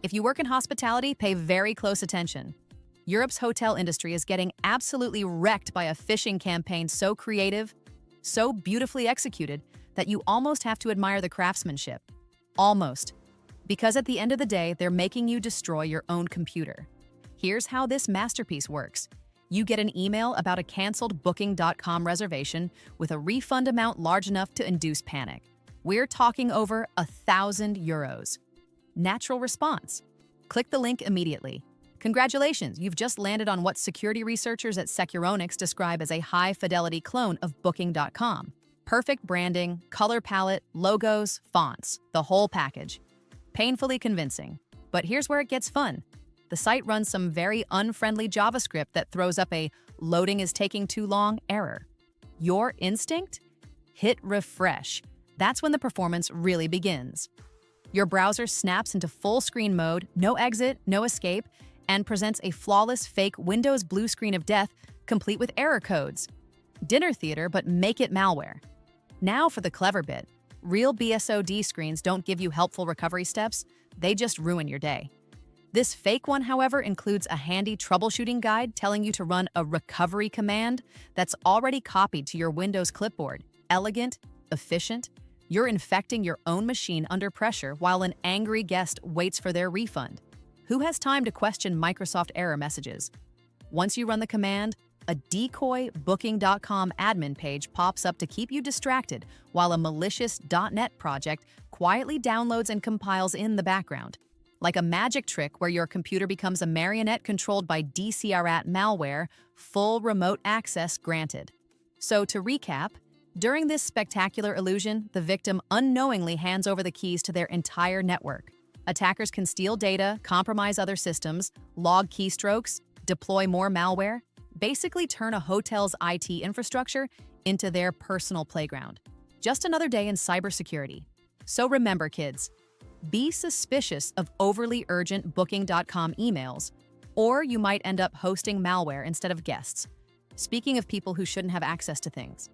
If you work in hospitality, pay very close attention. Europe's hotel industry is getting absolutely wrecked by a phishing campaign so creative, so beautifully executed, that you almost have to admire the craftsmanship. Almost. Because at the end of the day, they're making you destroy your own computer. Here's how this masterpiece works. You get an email about a canceled Booking.com reservation with a refund amount large enough to induce panic. We're talking over €1,000. Natural response. Click the link immediately. Congratulations, you've just landed on what security researchers at Securonics describe as a high-fidelity clone of Booking.com. Perfect branding, color palette, logos, fonts, the whole package. Painfully convincing. But here's where it gets fun. The site runs some very unfriendly JavaScript that throws up a "loading is taking too long" error. Your instinct? Hit refresh. That's when the performance really begins. Your browser snaps into full screen mode, no exit, no escape, and presents a flawless fake Windows blue screen of death, complete with error codes. Dinner theater, but make it malware. Now for the clever bit. Real BSOD screens don't give you helpful recovery steps, they just ruin your day. This fake one, however, includes a handy troubleshooting guide telling you to run a recovery command that's already copied to your Windows clipboard. Elegant, efficient. You're infecting your own machine under pressure while an angry guest waits for their refund. Who has time to question Microsoft error messages? Once you run the command, a decoy Booking.com admin page pops up to keep you distracted while a malicious .NET project quietly downloads and compiles in the background. Like a magic trick where your computer becomes a marionette controlled by DCRAT malware, full remote access granted. So to recap, during this spectacular illusion, the victim unknowingly hands over the keys to their entire network. Attackers can steal data, compromise other systems, log keystrokes, deploy more malware, basically turn a hotel's IT infrastructure into their personal playground. Just another day in cybersecurity. So remember, kids, be suspicious of overly urgent Booking.com emails, or you might end up hosting malware instead of guests. Speaking of people who shouldn't have access to things,